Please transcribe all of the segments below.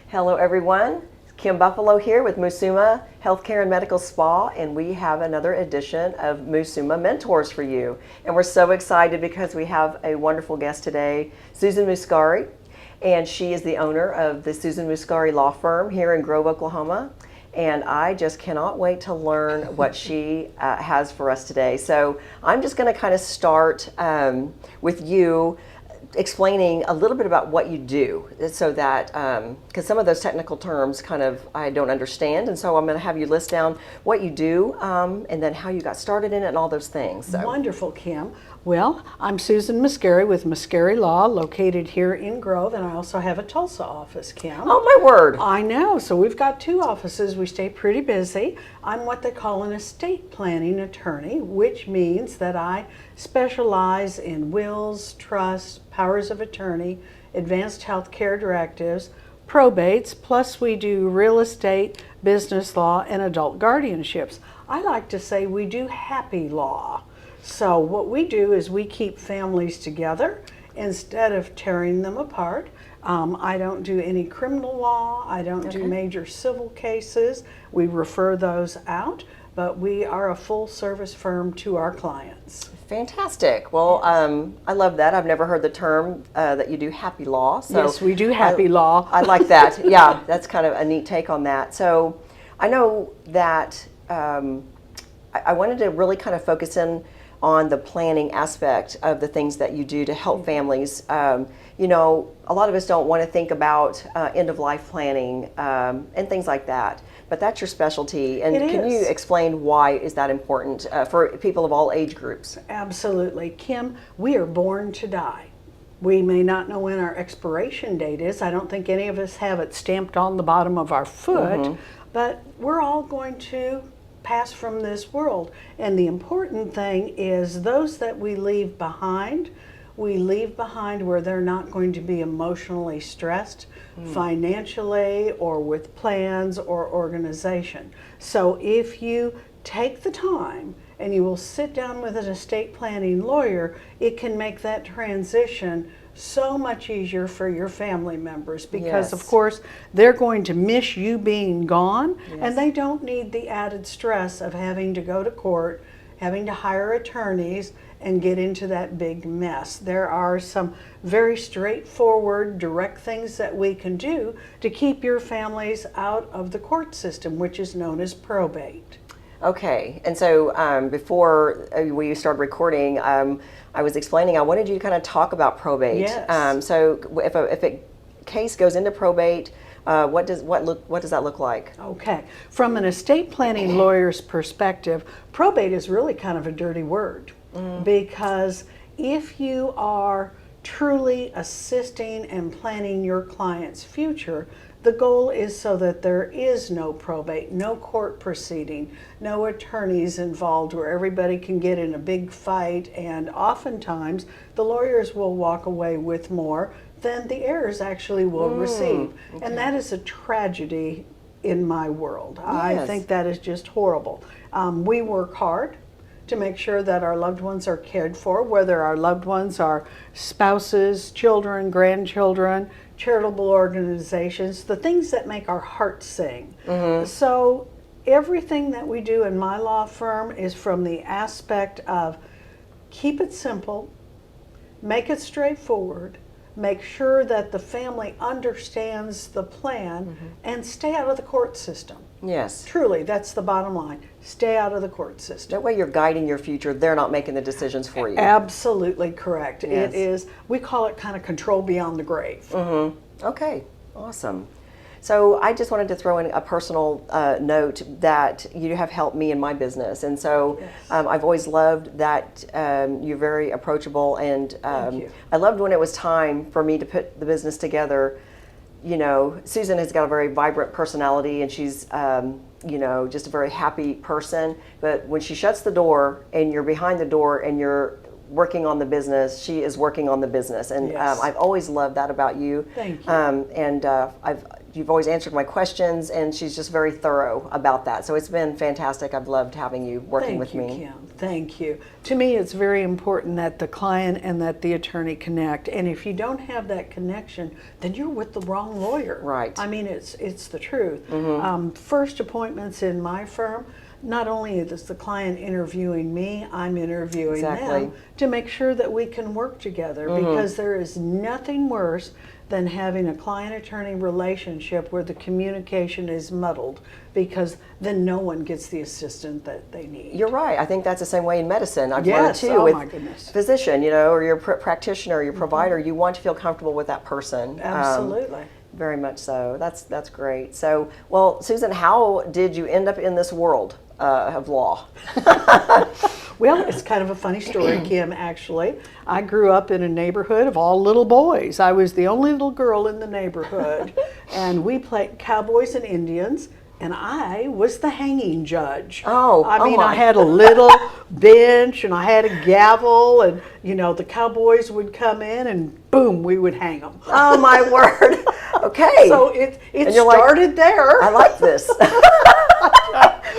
Hello everyone, Kim Buffalo here with Musuma Healthcare and Medical Spa, and we have another edition of Musuma Mentors for you. And we're so excited because we have a wonderful guest today, Susan Muscari, and she is the owner of the Susan Muscari Law Firm here in Grove, Oklahoma. And I just cannot wait to learn what she has for us today. So I'm just going to kind of start with you explaining a little bit about what you do, so that because some of those technical terms kind of I don't understand, and so I'm going to have you list down what you do and then how you got started in it and all those things. So. Wonderful, Kim. Well, I'm Susan Muscari with Muscari Law, located here in Grove, and I also have a Tulsa office, Kim. Oh, my word. I know. So we've got two offices. We stay pretty busy. I'm what they call an estate planning attorney, which means that I specialize in wills, trusts, powers of attorney, advanced health care directives, probates, plus we do real estate, business law, and adult guardianships. I like to say we do happy law. So what we do is we keep families together instead of tearing them apart. I don't do any criminal law. I don't do major civil cases. We refer those out, but we are a full service firm to our clients. Fantastic. Well, I love that. I've never heard the term that you do happy law. So yes, we do happy law. I like that. Yeah, that's kind of a neat take on that. So I know that I wanted to really kind of focus in on the planning aspect of the things that you do to help families. You know, a lot of us don't want to think about end-of-life planning and things like that, but that's your specialty. And can you explain why is that important for people of all age groups? Absolutely. Kim, we are born to die. We may not know when our expiration date is. I don't think any of us have it stamped on the bottom of our foot, but we're all going to pass from this world. And the important thing is those that we leave behind where they're not going to be emotionally stressed, financially, or with plans or organization. So if you take the time and you will sit down with an estate planning lawyer, it can make that transition so much easier for your family members, because of course they're going to miss you being gone, and they don't need the added stress of having to go to court, having to hire attorneys, and get into that big mess. There are some very straightforward, direct things that we can do to keep your families out of the court system, which is known as probate. Okay, and so before we started recording, I was explaining I wanted you to kind of talk about probate. Yes. So if a case goes into probate, what does that look like? Okay, from an estate planning lawyer's perspective, probate is really kind of a dirty word, because if you are truly assisting and planning your client's future, the goal is so that there is no probate, no court proceeding, no attorneys involved where everybody can get in a big fight, and oftentimes the lawyers will walk away with more than the heirs actually will receive. And that is a tragedy in my world. I think that is just horrible. We work hard to make sure that our loved ones are cared for, whether our loved ones are spouses, children, grandchildren, charitable organizations, the things that make our hearts sing. So everything that we do in my law firm is from the aspect of keep it simple, make it straightforward, make sure that the family understands the plan, and stay out of the court system. Yes. Truly, that's the bottom line. Stay out of the court system. That way you're guiding your future. They're not making the decisions for you. Absolutely correct. Yes. It is, we call it kind of control beyond the grave. Okay, awesome. So I just wanted to throw in a personal note that you have helped me in my business. And so I've always loved that you're very approachable, and I loved when it was time for me to put the business together. You know, Susan has got a very vibrant personality, and she's, you know, just a very happy person. But when she shuts the door and you're behind the door and you're working on the business, she is working on the business. And Yes. I've always loved that about you. Thank you. You've always answered my questions, and she's just very thorough about that. So it's been fantastic. I've loved having you working with me. Thank you, Kim. Thank you. To me, it's very important that the client and that the attorney connect. And if you don't have that connection, then you're with the wrong lawyer. Right. I mean, it's the truth. First appointments in my firm, not only is the client interviewing me, I'm interviewing Exactly. them to make sure that we can work together, because there is nothing worse than having a client-attorney relationship where the communication is muddled, because then no one gets the assistance that they need. You're right. I think that's the same way in medicine. I've Yes. learned too Oh, with my goodness. physician, or your practitioner, your provider. You want to feel comfortable with that person. Absolutely. Very much so. That's great. So, well, Susan, how did you end up in this world of law? Well, it's kind of a funny story, Kim, actually. I grew up in a neighborhood of all little boys. I was the only little girl in the neighborhood, and we played cowboys and Indians, and I was the hanging judge. Oh, I mean, my. I had a little bench, and I had a gavel, and, the cowboys would come in, and boom, we would hang them. Oh, my word. Okay. So it And you're like, started there. I like this.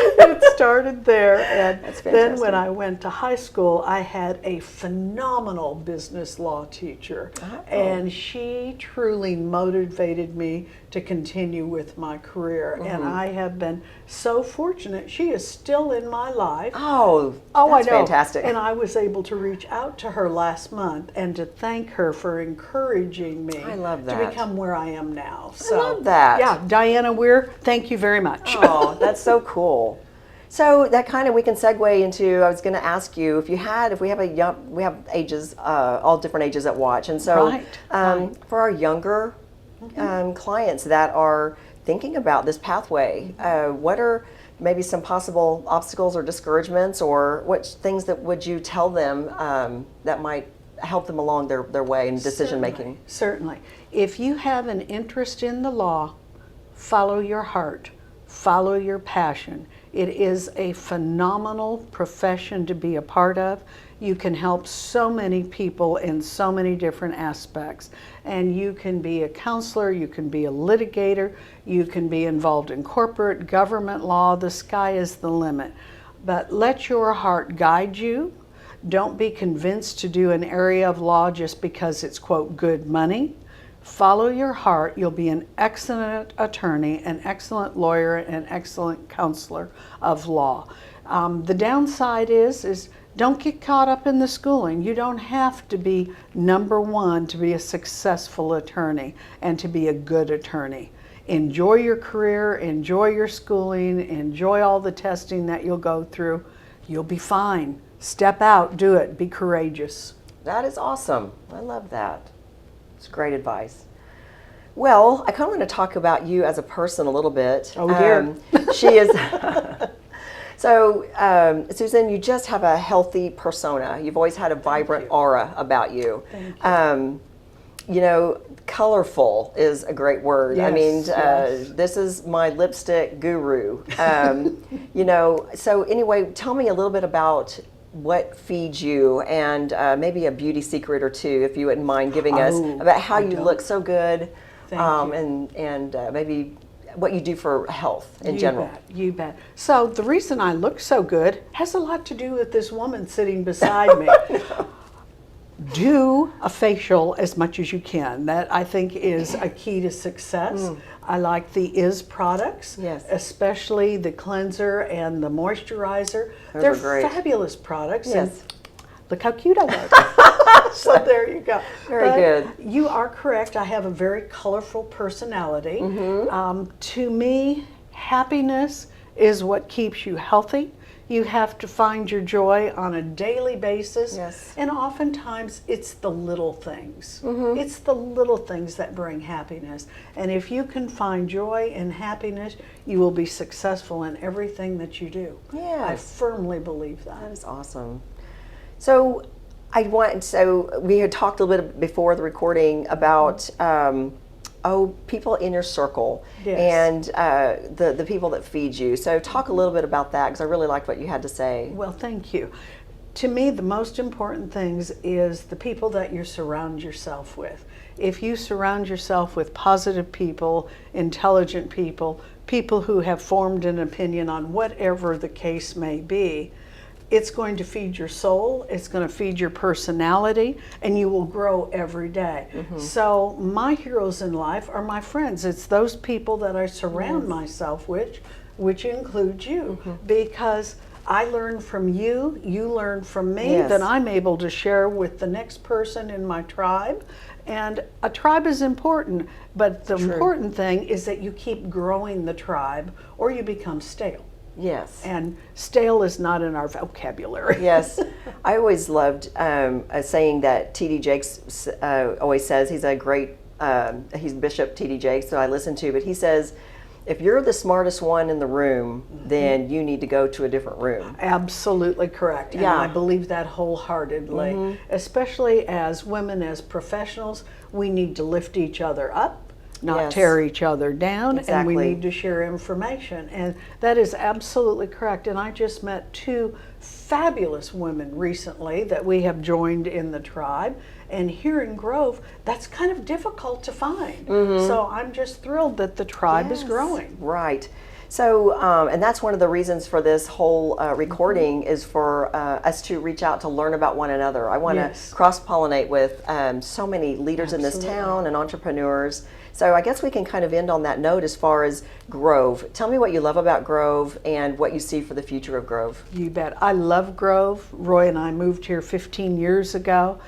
It started there, and That's then fantastic. when I went to high school, I had a phenomenal business law teacher, and she truly motivated me to continue with my career. And I have been so fortunate. She is still in my life. Oh, Oh, that's I know. fantastic. And I was able to reach out to her last month and to thank her for encouraging me I love to that. become where I am now. love that. Yeah, Diana Weir, thank you very much. Oh, that's so cool. So that kind of, we can segue into, I was going to ask you, we have ages, all different ages that watch. And so Right. For our younger clients that are thinking about this pathway, what are maybe some possible obstacles or discouragements, or what things that would you tell them that might help them along their way in decision making? Certainly. If you have an interest in the law, follow your heart, follow your passion. It is a phenomenal profession to be a part of. You can help so many people in so many different aspects. And you can be a counselor, you can be a litigator, you can be involved in corporate government law. The sky is the limit. But let your heart guide you. Don't be convinced to do an area of law just because it's, quote, good money. Follow your heart. You'll be an excellent attorney, an excellent lawyer, an excellent counselor of law. The downside is don't get caught up in the schooling. You don't have to be number one to be a successful attorney and to be a good attorney. Enjoy your career, enjoy your schooling, enjoy all the testing that you'll go through. You'll be fine. Step out, do it, be courageous. That is awesome. I love that. It's great advice. Well, I kind of want to talk about you as a person a little bit. Oh, dear. She is. So, Susan, you just have a healthy persona. You've always had a vibrant aura about you. Thank you. Colorful is a great word. I mean, Yes. this is my lipstick guru. So anyway, tell me a little bit about what feeds you, and maybe a beauty secret or two, if you wouldn't mind giving us, about how you look so good, Thank and maybe what you do for health in general. You bet. So the reason I look so good has a lot to do with this woman sitting beside me. Do a facial as much as you can. That, I think, is a key to success. I like the Is products, Yes. especially the cleanser and the moisturizer. Those They're are great. fabulous products. Yes. And look how cute I look. So there you go. Very good. You are correct. I have a very colorful personality. To me, happiness is what keeps you healthy. You have to find your joy on a daily basis. Yes. And oftentimes it's the little things. It's the little things that bring happiness. And if you can find joy and happiness, you will be successful in everything that you do. Yes. I firmly believe that. That is awesome. So we had talked a little bit before the recording about people in your circle, Yes. and the people that feed you. So talk a little bit about that, because I really liked what you had to say. Well, thank you. To me, the most important things is the people that you surround yourself with. If you surround yourself with positive people, intelligent people, people who have formed an opinion on whatever the case may be, it's going to feed your soul, it's going to feed your personality, and you will grow every day. So my heroes in life are my friends. It's those people that I surround myself with, which includes you, because I learn from you, you learn from me, that I'm able to share with the next person in my tribe. And a tribe is important, but the important thing is that you keep growing the tribe or you become stale. Yes. And stale is not in our vocabulary. Yes. I always loved a saying that T.D. Jakes always says. He's a great, he's Bishop T.D. Jakes, so I listen to, but he says, if you're the smartest one in the room, then you need to go to a different room. Absolutely correct. And I believe that wholeheartedly. Especially as women, as professionals, we need to lift each other up, not tear each other down, and we need to share information. And that is absolutely correct. And I just met two fabulous women recently that we have joined in the tribe. And here in Grove, that's kind of difficult to find. So I'm just thrilled that the tribe is growing. Right. So, and that's one of the reasons for this whole recording is for us to reach out to learn about one another. I want to cross-pollinate with so many leaders in this town and entrepreneurs. So I guess we can kind of end on that note as far as Grove. Tell me what you love about Grove and what you see for the future of Grove. You bet. I love Grove. Roy and I moved here 15 years ago.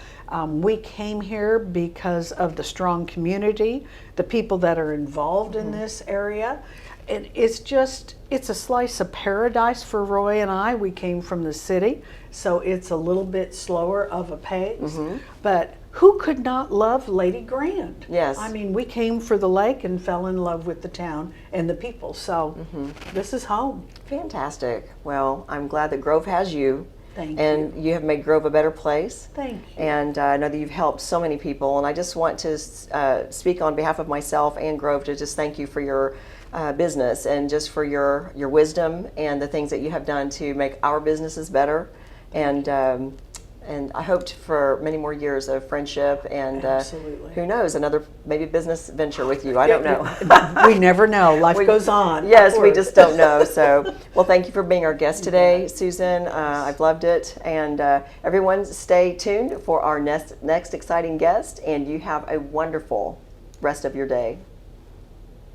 We came here because of the strong community, the people that are involved in this area. It's a slice of paradise for Roy and I. We came from the city, so it's a little bit slower of a pace. But who could not love Lady Grand? Yes. I mean, we came for the lake and fell in love with the town and the people. So this is home. Fantastic. Well, I'm glad that Grove has you. Thank and you have made Grove a better place. Thank you. And I know that you've helped so many people. And I just want to speak on behalf of myself and Grove to just thank you for your business and just for your wisdom and the things that you have done to make our businesses better. And I hoped for many more years of friendship and who knows, another maybe business venture with you. I don't know. We never know. Life goes on. Yes, we just don't know. So, well, thank you for being our guest today, Susan. I've loved it. And everyone stay tuned for our next exciting guest. And you have a wonderful rest of your day.